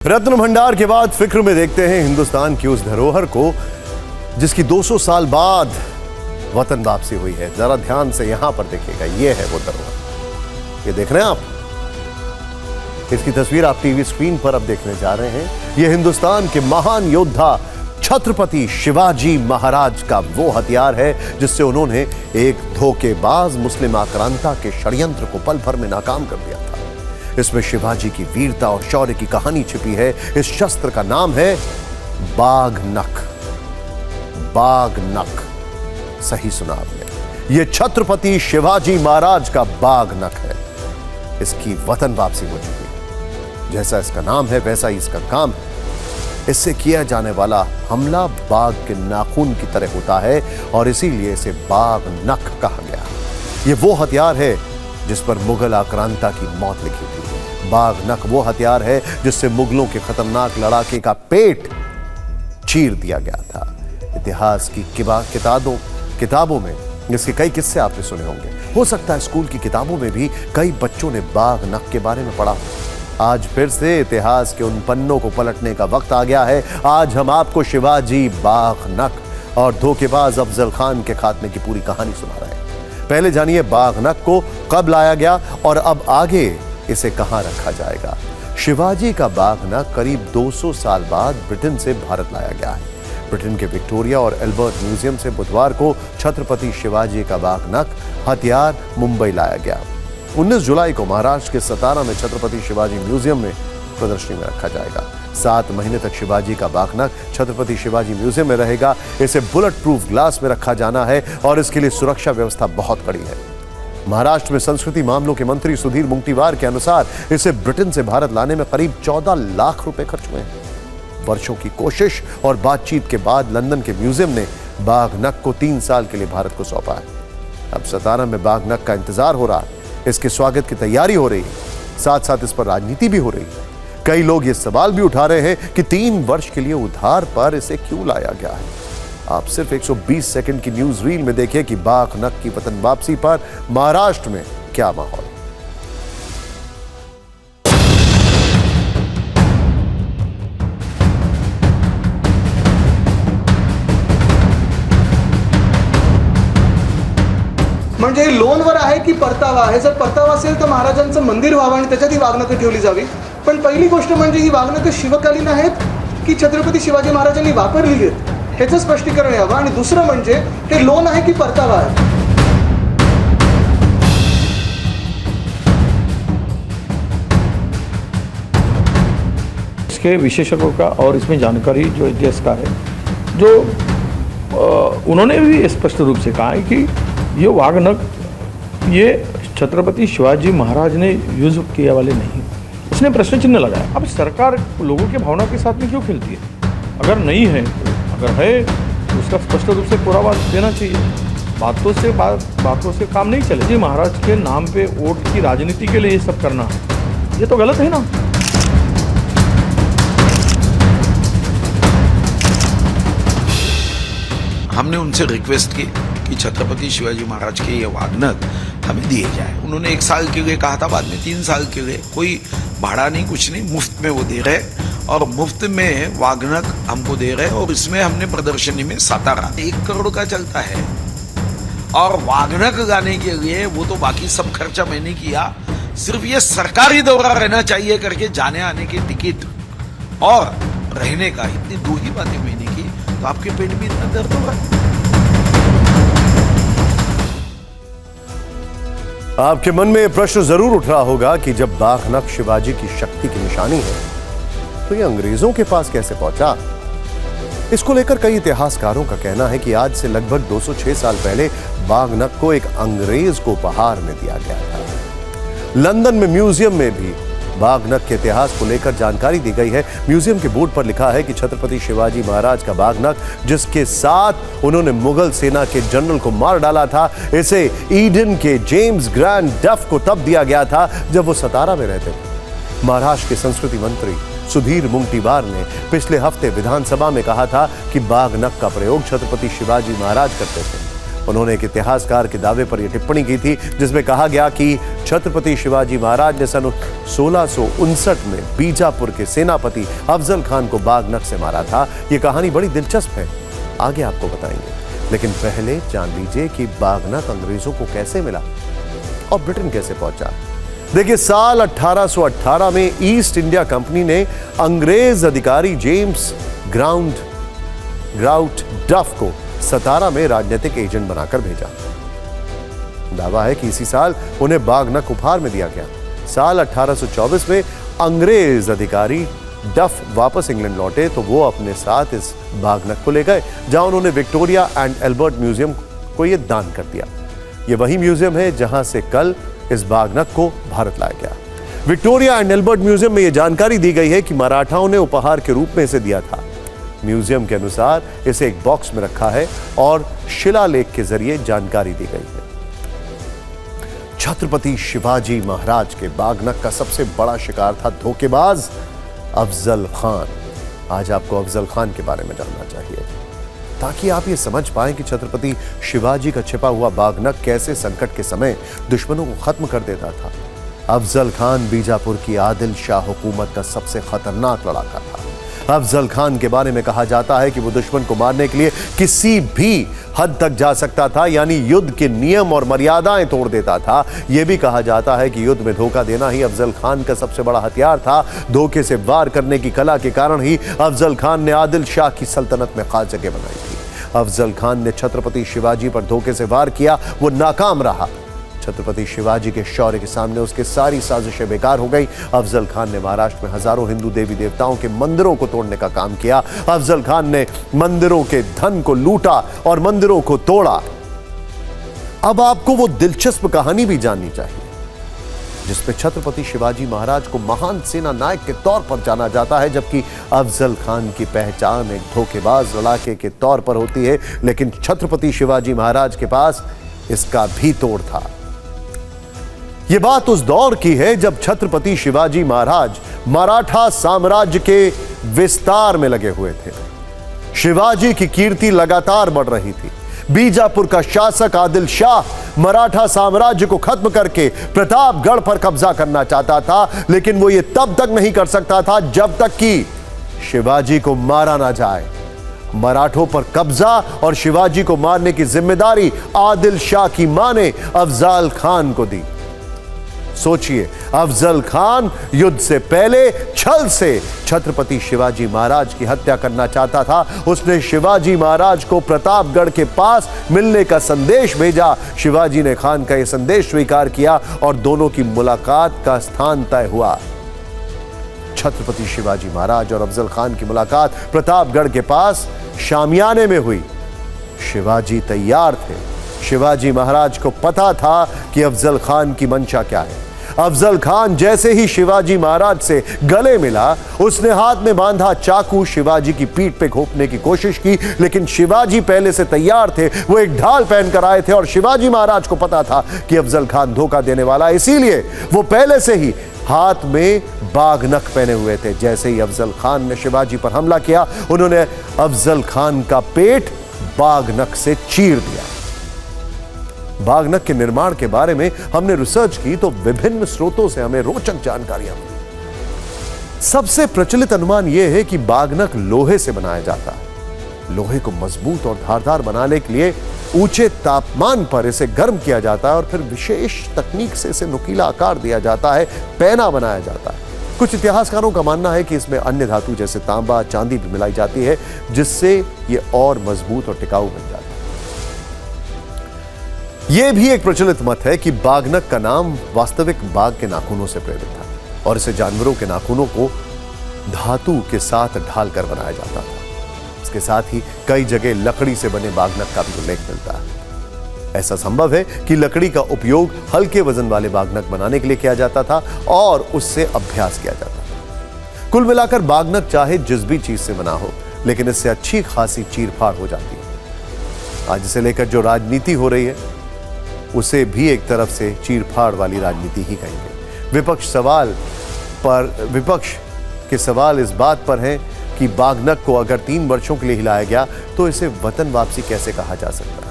रत्न भंडार के बाद फिक्र में देखते हैं हिंदुस्तान की उस धरोहर को जिसकी 200 साल बाद वतन वापसी हुई है। जरा ध्यान से यहां पर देखिएगा, ये है वो धरोहर। ये देख रहे हैं आप, इसकी तस्वीर आप टीवी स्क्रीन पर अब देखने जा रहे हैं। ये हिंदुस्तान के महान योद्धा छत्रपति शिवाजी महाराज का वो हथियार है जिससे उन्होंने एक धोखेबाज मुस्लिम आक्रांता के षड्यंत्र को पल भर में नाकाम कर दिया था। इसमें शिवाजी की वीरता और शौर्य की कहानी छिपी है। इस शस्त्र का नाम है बाघनख। बाघनख, सही सुना आपने। यह छत्रपति शिवाजी महाराज का बाघनख है। इसकी वतन वापसी हो चुकी है। जैसा इसका नाम है वैसा ही इसका काम है। इससे किया जाने वाला हमला बाघ के नाखून की तरह होता है और इसीलिए इसे बाघनख कहा गया। यह वो हथियार है जिस पर मुगल आक्रांता की मौत लिखी थी। बाघनख वो हथियार है जिससे मुगलों के खतरनाक लड़ाके का पेट चीर दिया गया था। इतिहास की किताबों में इसके कई किस्से आपने सुने होंगे। हो सकता है स्कूल की किताबों में भी कई बच्चों ने बाघनख के बारे में पढ़ा हो। आज फिर से इतिहास के उन पन्नों को पलटने का वक्त आ गया है। आज हम आपको शिवाजी, बाघनख और धोखेबाज अफजल खान के खात्मे की पूरी कहानी सुना रहे हैं। पहले जानिए बाघनख को कब लाया गया और अब आगे इसे कहां रखा जाएगा। शिवाजी का बाघनख करीब 200 साल बाद ब्रिटेन से भारत लाया गया है। ब्रिटेन के विक्टोरिया और एल्बर्ट म्यूजियम से बुधवार को छत्रपति शिवाजी का बाघनख हथियार मुंबई लाया गया। 19 जुलाई को महाराष्ट्र के सतारा में छत्रपति शिवाजी म्यूजियम में प्रदर्शनी में रखा जाएगा। 7 महीने तक शिवाजी का बाघनख छत्रपति शिवाजी म्यूजियम में रहेगा। इसे बुलेट प्रूफ ग्लास में रखा जाना है और इसके लिए सुरक्षा व्यवस्था बहुत कड़ी है। महाराष्ट्र में संस्कृति मामलों के मंत्री सुधीर मुंगटीवार के अनुसार इसे ब्रिटेन से भारत लाने में करीब 14 लाख रुपए खर्च हुए हैं। वर्षों की कोशिश और बातचीत के बाद लंदन के म्यूजियम ने बाघनख को 3 साल के लिए भारत को सौंपा है। अब सतारा में बाघनख का इंतजार हो रहा है। इसके स्वागत की तैयारी हो रही है। साथ साथ इस पर राजनीति भी हो रही है। कई लोग ये सवाल भी उठा रहे हैं कि 3 वर्ष के लिए उधार पर इसे क्यों लाया गया है। आप सिर्फ 120 सेकंड की न्यूज रील में देखिए कि बाघनख की वतन वापसी पर महाराष्ट्र में क्या माहौल। म्हणजे लोनवर आहे की परतावा आहे? जर परतावा असेल तर महाराजांचं मंदिर व्हावं आणि त्याच्यात ही वाघनखं ठेवली जावी। पण पहिली गोष्ट म्हणजे ही वाघनखं शिवकालीन आहेत की छत्रपती शिवाजी महाराजांनी वापरलेली आहेत ह्याचं स्पष्टीकरण यावं। आणि दुसरं म्हणजे हे लोन आहे की परतावा आहे? इसके विशेषज्ञों का और इसमें जानकारी जो इतिहासकार है जो उन्होंने भी स्पष्ट रूप से कहा है कि ये वाघनख ये छत्रपति शिवाजी महाराज ने यूज किया वाले नहीं। उसने प्रश्न चिन्ह लगाया। अब सरकार लोगों के भावना के साथ में क्यों खेलती है? अगर नहीं है, अगर है तो उसका स्पष्ट रूप से पुरावा देना चाहिए। बातों से काम नहीं चले। जी महाराज के नाम पे वोट की राजनीति के लिए ये सब करना ये तो गलत है ना। हमने उनसे रिक्वेस्ट की कि छत्रपति शिवाजी महाराज के ये वाघनख हमें दिए जाए। उन्होंने 1 साल के लिए कहा था, बाद में 3 साल के लिए। कोई भाड़ा नहीं, कुछ नहीं, मुफ्त में वो दे रहे और मुफ्त में वाघनख हमको दे रहे। और इसमें हमने प्रदर्शनी में सतारा 1 करोड़ का चलता है और वाघनख गाने के लिए वो तो बाकी सब खर्चा मैंने किया। सिर्फ ये सरकारी दौरा रहना चाहिए करके जाने आने की टिकट और रहने का, इतनी 2 ही बातें मैंने की। तो आपके पेट में इतना दर्द होगा? आपके मन में यह प्रश्न जरूर उठ रहा होगा कि जब बाघनख शिवाजी की शक्ति की निशानी है तो यह अंग्रेजों के पास कैसे पहुंचा। इसको लेकर कई इतिहासकारों का कहना है कि आज से लगभग 206 साल पहले बाघनख को एक अंग्रेज को उपहार में दिया गया था। लंदन में म्यूजियम में भी बाघनख के इतिहास को लेकर जानकारी दी गई है। म्यूजियम के बोर्ड पर लिखा है कि छत्रपति शिवाजी महाराज का बाघनख, जिसके साथ उन्होंने मुगल सेना के जनरल को मार डाला था, इसे ईडन के जेम्स ग्रैंड डफ को तब दिया गया था जब वो सतारा में रहते थे। महाराष्ट्र के संस्कृति मंत्री सुधीर मुंगटीवार ने पिछले हफ्ते विधानसभा में कहा था कि बाघनख का प्रयोग छत्रपति शिवाजी महाराज करते थे। उन्होंने एक इतिहासकार के दावे पर यह टिप्पणी की थी जिसमें कहा गया कि छत्रपति शिवाजी महाराज ने सन 1659 में बीजापुर के सेनापति अफजल खान को बाघ नख से मारा था। यह कहानी बड़ी दिलचस्प है, आगे आपको बताएंगे, लेकिन पहले जान लीजिए कि बाघ नख अंग्रेजों को कैसे मिला और ब्रिटेन कैसे पहुंचा। देखिए, साल 1818 में ईस्ट इंडिया कंपनी ने अंग्रेज अधिकारी जेम्स ग्राउट डफ को सतारा में राजनीतिक एजेंट बनाकर भेजा। दावा है कि इसी साल उन्हें बाघ नख उपहार में दिया गया। साल 1824 में अंग्रेज अधिकारी डफ वापस इंग्लैंड लौटे तो वो अपने साथ इस बाघ नख को ले गए, जहां उन्होंने विक्टोरिया एंड एल्बर्ट म्यूजियम को यह दान कर दिया। यह वही म्यूजियम है जहां से कल इस बाघ नख को भारत लाया गया। विक्टोरिया एंड एल्बर्ट म्यूजियम में यह जानकारी दी गई है कि मराठाओं ने उपहार के रूप में इसे दिया था। म्यूजियम के अनुसार इसे एक बॉक्स में रखा है और शिलालेख के जरिए जानकारी दी गई है। छत्रपति शिवाजी महाराज के बाघ नख का सबसे बड़ा शिकार था धोखेबाज अफजल खान। आज आपको अफजल खान के बारे में जानना चाहिए ताकि आप ये समझ पाएं कि छत्रपति शिवाजी का छिपा हुआ बाघ नख कैसे संकट के समय दुश्मनों को खत्म कर देता था। अफजल खान बीजापुर की आदिल शाह हुकूमत का सबसे खतरनाक लड़ाका था। अफजल खान के बारे में कहा जाता है कि वो दुश्मन को मारने के लिए किसी भी हद तक जा सकता था, यानी युद्ध के नियम और मर्यादाएं तोड़ देता था। यह भी कहा जाता है कि युद्ध में धोखा देना ही अफजल खान का सबसे बड़ा हथियार था। धोखे से वार करने की कला के कारण ही अफजल खान ने आदिल शाह की सल्तनत में खास जगह बनाई थी। अफजल खान ने छत्रपति शिवाजी पर धोखे से वार किया, वो नाकाम रहा। छत्रपति शिवाजी के शौर्य के सामने उसकी सारी साजिशें बेकार हो गई। अफजल खान ने महाराष्ट्र में हजारों हिंदू देवी देवताओं के मंदिरों को तोड़ने का काम किया। अफजल खान ने मंदिरों के धन को लूटा और मंदिरों को तोड़ा। अब आपको वो दिलचस्प कहानी भी जाननी चाहिए जिसमें छत्रपति शिवाजी महाराज को महान सेना नायक के तौर पर जाना जाता है, जबकि अफजल खान की पहचान एक धोखेबाज लड़ाके के तौर पर होती है। लेकिन छत्रपति शिवाजी महाराज के पास इसका भी तोड़ था। यह बात उस दौर की है जब छत्रपति शिवाजी महाराज मराठा साम्राज्य के विस्तार में लगे हुए थे। शिवाजी की कीर्ति लगातार बढ़ रही थी। बीजापुर का शासक आदिल शाह मराठा साम्राज्य को खत्म करके प्रतापगढ़ पर कब्जा करना चाहता था, लेकिन वो ये तब तक नहीं कर सकता था जब तक कि शिवाजी को मारा ना जाए। मराठों पर कब्जा और शिवाजी को मारने की जिम्मेदारी आदिल शाह की मां ने अफजल खान को दी। सोचिए, अफजल खान युद्ध से पहले छल से छत्रपति शिवाजी महाराज की हत्या करना चाहता था। उसने शिवाजी महाराज को प्रतापगढ़ के पास मिलने का संदेश भेजा। शिवाजी ने खान का यह संदेश स्वीकार किया और दोनों की मुलाकात का स्थान तय हुआ। छत्रपति शिवाजी महाराज और अफजल खान की मुलाकात प्रतापगढ़ के पास शामियाने में हुई। शिवाजी तैयार थे। शिवाजी महाराज को पता था कि अफजल खान की मंशा क्या है। अफजल खान जैसे ही शिवाजी महाराज से गले मिला, उसने हाथ में बांधा चाकू शिवाजी की पीठ पे घोंपने की कोशिश की, लेकिन शिवाजी पहले से तैयार थे। वो एक ढाल पहनकर आए थे और शिवाजी महाराज को पता था कि अफजल खान धोखा देने वाला, इसीलिए वो पहले से ही हाथ में बाघ नख पहने हुए थे। जैसे ही अफजल खान ने शिवाजी पर हमला किया, उन्होंने अफजल खान का पेट बाघ नख से चीर दिया। बाघ नख के निर्माण के बारे में हमने रिसर्च की तो विभिन्न स्रोतों से हमें रोचक जानकारियां मिली। सबसे प्रचलित अनुमान यह है कि बाघ नख लोहे से बनाया जाता है। लोहे को मजबूत और धारदार बनाने के लिए ऊंचे तापमान पर इसे गर्म किया जाता है और फिर विशेष तकनीक से इसे नुकीला आकार दिया जाता है, पैना बनाया जाता है। कुछ इतिहासकारों का मानना है कि इसमें अन्य धातु जैसे तांबा, चांदी भी मिलाई जाती है, जिससे यह और मजबूत और टिकाऊ बन जाता है। यह भी एक प्रचलित मत है कि बाघ नख का नाम वास्तविक बाघ के नाखूनों से प्रेरित था और इसे जानवरों के नाखूनों को धातु के साथ ढालकर बनाया जाता था। इसके साथ ही कई जगह लकड़ी से बने बाघ नख का भी उल्लेख मिलता है। ऐसा संभव है कि लकड़ी का उपयोग हल्के वजन वाले बाघ नख बनाने के लिए किया जाता था और उससे अभ्यास किया जाता था। कुल मिलाकर बाघ नख चाहे जिस भी चीज से बना हो, लेकिन इससे अच्छी खासी चीरफाड़ हो जाती है। आज इसे लेकर जो राजनीति हो रही है उसे भी एक तरफ से चीरफाड़ वाली राजनीति ही कहेंगे। विपक्ष के सवाल इस बात पर हैं कि बाघ नख को अगर 3 वर्षों के लिए हिलाया गया तो इसे वतन वापसी कैसे कहा जा सकता है।